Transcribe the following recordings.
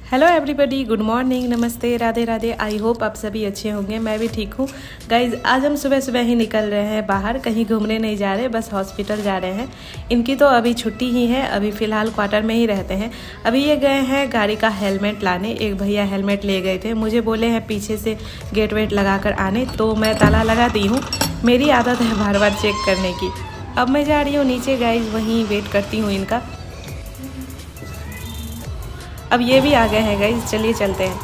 Hello everybody, good morning, नमस्ते, Radhe Radhe. I hope आप सभी अच्छे होंगे। मैं भी ठीक हूँ गाइज। आज हम सुबह सुबह ही निकल रहे हैं बाहर, कहीं घूमने नहीं जा रहे, बस हॉस्पिटल जा रहे हैं। इनकी तो अभी छुट्टी ही है, अभी फ़िलहाल क्वार्टर में ही रहते हैं। अभी ये गए हैं गाड़ी का हेलमेट लाने। एक भैया हेलमेट ले गए थे, मुझे बोले हैं पीछे से गेट वेट लगा कर आने, तो मैं ताला लगा दी हूँ। मेरी आदत है बार बार चेक करने की। अब मैं जा रही हूँ नीचे गाइज, वहीं वेट करती हूँ इनका। अब ये भी आ गए हैं गाइज, चलिए चलते हैं।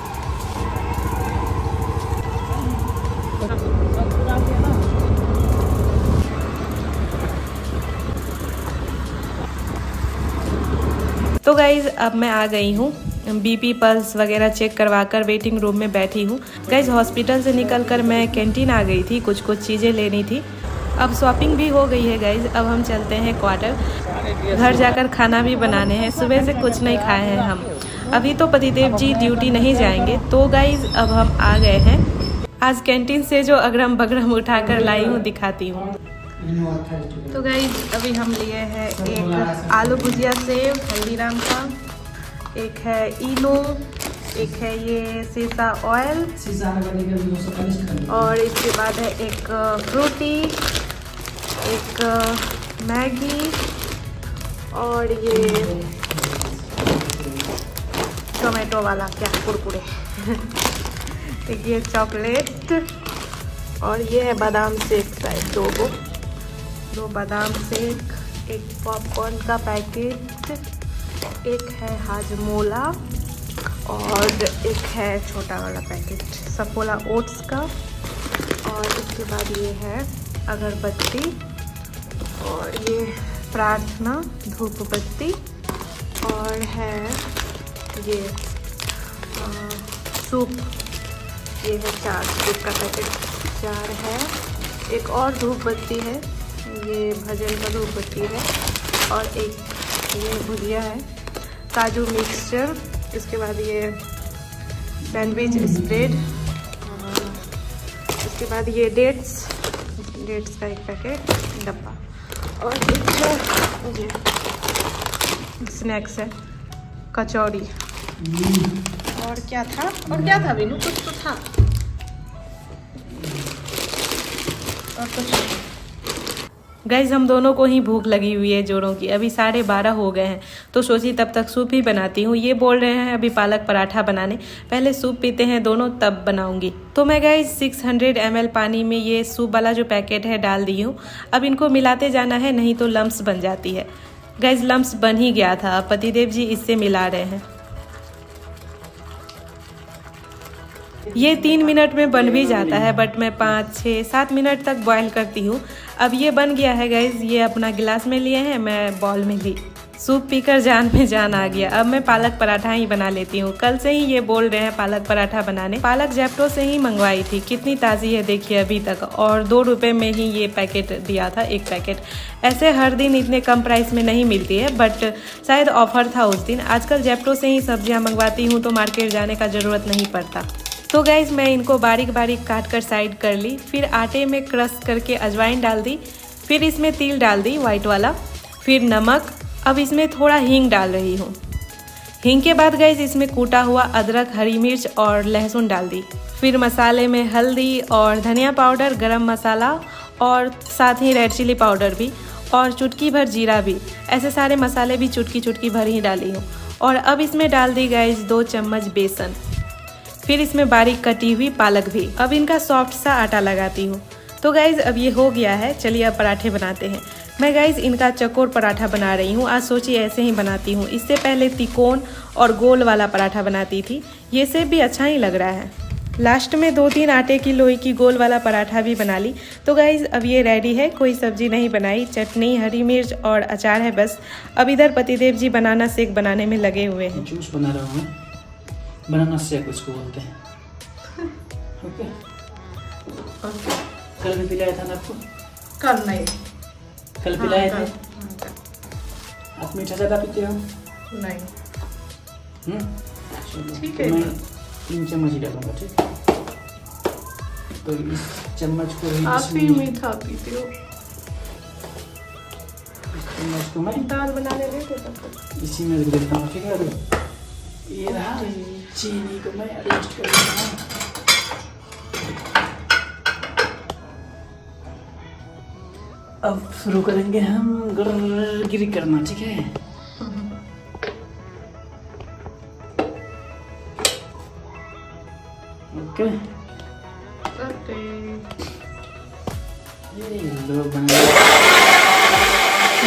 तो गाइज अब मैं आ गई हूँ, बीपी पल्स वगैरह चेक करवाकर वेटिंग रूम में बैठी हूँ। गाइज हॉस्पिटल से निकलकर मैं कैंटीन आ गई थी, कुछ चीज़ें लेनी थी। अब शॉपिंग भी हो गई है गाइज। अब हम चलते हैं क्वार्टर, घर जाकर खाना भी बनाने हैं। सुबह से कुछ नहीं खाए हैं हम। अभी तो पतिदेव जी ड्यूटी नहीं जाएंगे, तो गाइज अब हम आ गए हैं। आज कैंटीन से जो अगरम बगरम उठाकर लाई हूँ दिखाती हूँ। तो गाइज अभी हम लिए हैं एक आलू भुजिया सेव हल्दीराम का, एक है इनो, एक है ये सीसा ऑयल, और इसके बाद है एक फ्रूटी, एक मैगी, और ये टोमेटो वाला क्या कुरकुरे एक ये चॉकलेट, और ये है बादाम शेक शायद दो बादाम शेक, एक पॉपकॉर्न का पैकेट, एक है हाजमोला, और एक है छोटा वाला पैकेट सफोला ओट्स का, और इसके बाद ये है अगरबत्ती, और ये प्रार्थना धूप बत्ती, और है ये सूप, ये है 4 सूप का पैकेट 4 है। एक और धूप बत्ती है, ये भजन का धूप बत्ती है, और एक ये भुजिया है, काजू मिक्सचर, इसके बाद ये सैंडविच स्प्रेड, और इसके बाद ये डेट्स का एक पैकेट डब्बा, और एक है ये स्नैक्स है कचौड़ी, और क्या था बीनू, कुछ तो था और कुछ। गाइज हम दोनों को ही भूख लगी हुई है जोरों की। अभी 12:30 हो गए हैं, तो सोची तब तक सूप ही बनाती हूँ। ये बोल रहे हैं अभी पालक पराठा बनाने, पहले सूप पीते हैं दोनों तब बनाऊंगी। तो मैं गाइज 600 ml पानी में ये सूप वाला जो पैकेट है डाल दी हूँ। अब इनको मिलाते जाना है, नहीं तो लम्स बन जाती है। गाइज लम्स बन ही गया था, पतिदेव जी इससे मिला रहे हैं। ये 3 मिनट में बन भी जाता है, बट मैं 5, 6, 7 मिनट तक बॉईल करती हूँ। अब ये बन गया है गाइज, ये अपना गिलास में लिए हैं, मैं बॉल में ली। सूप पीकर जान में जान आ गया। अब मैं पालक पराठा ही बना लेती हूँ। कल से ही ये बोल रहे हैं पालक पराठा बनाने। पालक जेप्टो से ही मंगवाई थी, कितनी ताज़ी है देखिए अभी तक, और 2 रुपये में ही ये पैकेट दिया था, एक पैकेट। ऐसे हर दिन इतने कम प्राइस में नहीं मिलती है, बट शायद ऑफर था उस दिन। आजकल जेप्टो से ही सब्जियाँ मंगवाती हूँ, तो मार्केट जाने का ज़रूरत नहीं पड़ता। तो गाइज मैं इनको बारीक बारीक काट कर साइड कर ली, फिर आटे में क्रश करके अजवाइन डाल दी, फिर इसमें तिल डाल दी वाइट वाला, फिर नमक। अब इसमें थोड़ा हींग डाल रही हूँ। हींग के बाद गाइज इसमें कूटा हुआ अदरक, हरी मिर्च और लहसुन डाल दी। फिर मसाले में हल्दी और धनिया पाउडर, गरम मसाला, और साथ ही रेड चिली पाउडर भी, और चुटकी भर जीरा भी। ऐसे सारे मसाले भी चुटकी चुटकी भर ही डाली हूँ। और अब इसमें डाल दी गाइज 2 चम्मच बेसन, फिर इसमें बारीक कटी हुई पालक भी। अब इनका सॉफ्ट सा आटा लगाती हूँ। तो गाइज अब ये हो गया है, चलिए अब पराठे बनाते हैं। मैं गाइज इनका चकोर पराठा बना रही हूँ। आज सोची ऐसे ही बनाती हूँ, इससे पहले तिकोन और गोल वाला पराठा बनाती थी। ये से भी अच्छा ही लग रहा है। लास्ट में 2-3 आटे की लोई की गोल वाला पराठा भी बना ली। तो गाइज अब ये रेडी है, कोई सब्जी नहीं बनाई, चटनी, हरी मिर्च और अचार है बस। अब इधर पतिदेव जी बनाना शेक बनाने में लगे हुए हैं। जूस बना रहा हूँ, बनाना शेक उसको बोलते हैं। ओके। कल भी पिलाया था ना आपको? कल नहीं, कल पिलाया था। आप मीठा ज़्यादा पीते हो? नहीं। ठीक है, मैं 3 चम्मच ही डालूंगा, ठीक है? तो इस चम्मच को ही आप ही मीठा पीते हो। इस चम्मच को मैं दाल बनाने देते तब तक इसी में रख देता हूँ, ठीक है? ये रहा। चीनी को मैं एडजस्ट कर देता हूँ। अब शुरू करेंगे हम गिरी करना, ठीक है। ओके ये लो बन गया।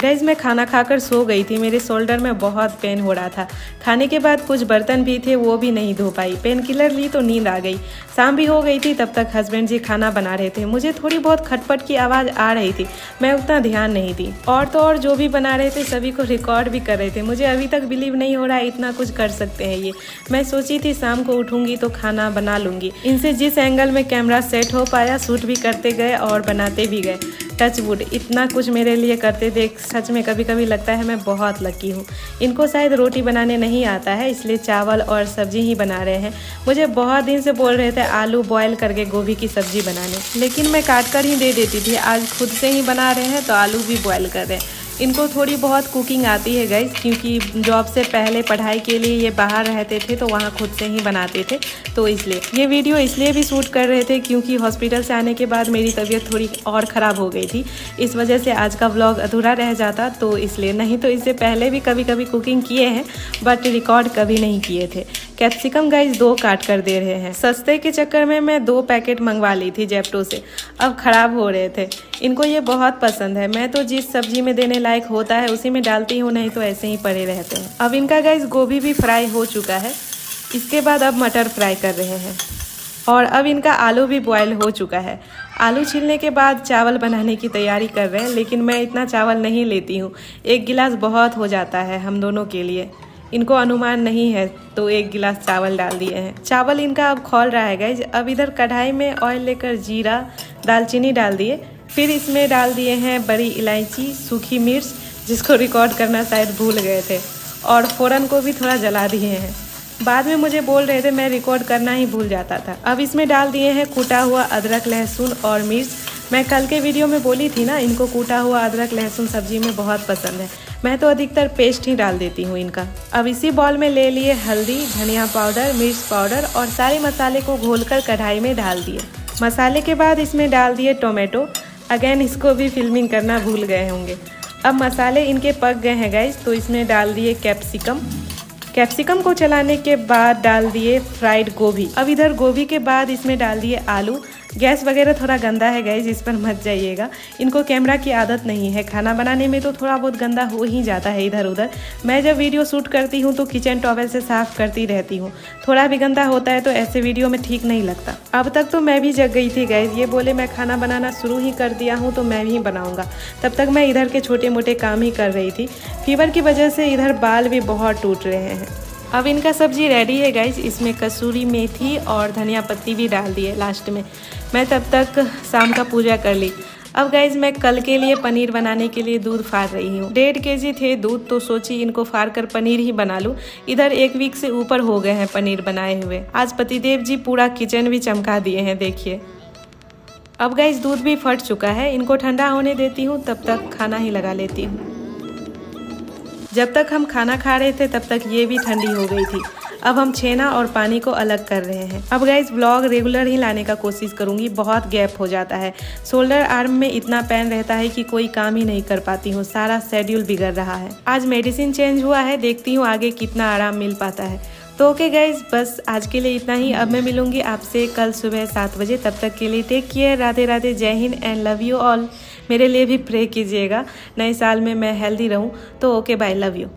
गाइज मैं खाना खाकर सो गई थी। मेरे शोल्डर में बहुत पेन हो रहा था। खाने के बाद कुछ बर्तन भी थे, वो भी नहीं धो पाई। पेन किलर ली तो नींद आ गई। शाम भी हो गई थी। तब तक हस्बैंड जी खाना बना रहे थे। मुझे थोड़ी बहुत खटपट की आवाज़ आ रही थी, मैं उतना ध्यान नहीं दी। और तो और जो भी बना रहे थे सभी को रिकॉर्ड भी कर रहे थे। मुझे अभी तक बिलीव नहीं हो रहा है इतना कुछ कर सकते हैं ये। मैं सोची थी शाम को उठूंगी तो खाना बना लूँगी। इनसे जिस एंगल में कैमरा सेट हो पाया शूट भी करते गए और बनाते भी गए। टच वुड, इतना कुछ मेरे लिए करते देख सच में कभी कभी लगता है मैं बहुत लकी हूँ। इनको शायद रोटी बनाने नहीं आता है, इसलिए चावल और सब्जी ही बना रहे हैं। मुझे बहुत दिन से बोल रहे थे आलू बॉयल करके गोभी की सब्जी बनाने, लेकिन मैं काट कर ही दे देती थी। आज खुद से ही बना रहे हैं तो आलू भी बॉयल कर रहे हैं। इनको थोड़ी बहुत कुकिंग आती है गाइस, क्योंकि जॉब से पहले पढ़ाई के लिए ये बाहर रहते थे तो वहाँ खुद से ही बनाते थे। तो इसलिए ये वीडियो इसलिए भी शूट कर रहे थे क्योंकि हॉस्पिटल से आने के बाद मेरी तबीयत थोड़ी और ख़राब हो गई थी। इस वजह से आज का व्लॉग अधूरा रह जाता, तो इसलिए। नहीं तो इससे पहले भी कभी कभी कुकिंग किए हैं बट रिकॉर्ड कभी नहीं किए थे। कैप्सिकम गाइस 2 काट कर दे रहे हैं। सस्ते के चक्कर में मैं 2 पैकेट मंगवा ली थी जेप्टो से, अब ख़राब हो रहे थे। इनको ये बहुत पसंद है। मैं तो जिस सब्जी में देने लायक होता है उसी में डालती हूँ, नहीं तो ऐसे ही पड़े रहते हैं। अब इनका गाइस गोभी भी फ्राई हो चुका है। इसके बाद अब मटर फ्राई कर रहे हैं और अब इनका आलू भी बॉयल हो चुका है। आलू छीलने के बाद चावल बनाने की तैयारी कर रहे हैं, लेकिन मैं इतना चावल नहीं लेती हूँ। 1 गिलास बहुत हो जाता है हम दोनों के लिए। इनको अनुमान नहीं है तो 1 गिलास चावल डाल दिए हैं। चावल इनका अब खौल रहा है गाइज। अब इधर कढ़ाई में ऑयल लेकर जीरा दालचीनी डाल दिए, फिर इसमें डाल दिए हैं बड़ी इलायची, सूखी मिर्च जिसको रिकॉर्ड करना शायद भूल गए थे, और फ़ौरन को भी थोड़ा जला दिए हैं। बाद में मुझे बोल रहे थे मैं रिकॉर्ड करना ही भूल जाता था। अब इसमें डाल दिए हैं कूटा हुआ अदरक लहसुन और मिर्च। मैं कल के वीडियो में बोली थी ना, इनको कूटा हुआ अदरक लहसुन सब्जी में बहुत पसंद है। मैं तो अधिकतर पेस्ट ही डाल देती हूँ इनका। अब इसी बॉल में ले लिए हल्दी, धनिया पाउडर, मिर्च पाउडर और सारे मसाले को घोलकर कढ़ाई में डाल दिए। मसाले के बाद इसमें डाल दिए टोमेटो। अगेन इसको भी फिल्मिंग करना भूल गए होंगे। अब मसाले इनके पक गए हैं गाइस, तो इसमें डाल दिए कैप्सिकम। कैप्सिकम को चलाने के बाद डाल दिए फ्राइड गोभी। अब इधर गोभी के बाद इसमें डाल दिए आलू। गैस वगैरह थोड़ा गंदा है गाइस, इस पर मत जाइएगा। इनको कैमरा की आदत नहीं है, खाना बनाने में तो थोड़ा बहुत गंदा हो ही जाता है इधर उधर। मैं जब वीडियो शूट करती हूँ तो किचन टॉवेल से साफ़ करती रहती हूँ। थोड़ा भी गंदा होता है तो ऐसे वीडियो में ठीक नहीं लगता। अब तक तो मैं भी जग गई थी गाइस। ये बोले मैं खाना बनाना शुरू ही कर दिया हूँ तो मैं भी बनाऊँगा। तब तक मैं इधर के छोटे मोटे काम ही कर रही थी। फीवर की वजह से इधर बाल भी बहुत टूट रहे हैं। अब इनका सब्जी रेडी है गाइस। इसमें कसूरी मेथी और धनिया पत्ती भी डाल दिए लास्ट में। मैं तब तक शाम का पूजा कर ली। अब गाइज मैं कल के लिए पनीर बनाने के लिए दूध फाड़ रही हूँ। 1.5 kg थे दूध, तो सोची इनको फाड़ कर पनीर ही बना लूँ। इधर 1 वीक से ऊपर हो गए हैं पनीर बनाए हुए। आज पतिदेव जी पूरा किचन भी चमका दिए हैं, देखिए। अब गाइज दूध भी फट चुका है, इनको ठंडा होने देती हूँ, तब तक खाना ही लगा लेती हूँ। जब तक हम खाना खा रहे थे तब तक ये भी ठंडी हो गई थी। अब हम छेना और पानी को अलग कर रहे हैं। अब गाइस व्लॉग रेगुलर ही लाने का कोशिश करूंगी, बहुत गैप हो जाता है। शोल्डर आर्म में इतना पेन रहता है कि कोई काम ही नहीं कर पाती हूँ, सारा शेड्यूल बिगड़ रहा है। आज मेडिसिन चेंज हुआ है, देखती हूँ आगे कितना आराम मिल पाता है। तो ओके गाइज, बस आज के लिए इतना ही। अब मैं मिलूंगी आपसे कल सुबह 7 बजे। तब तक के लिए टेक केयर, राधे राधे, जय Hind and love you all. मेरे लिए भी प्रे कीजिएगा, नए साल में मैं हेल्दी रहूँ। तो ओके बाय, लव यू।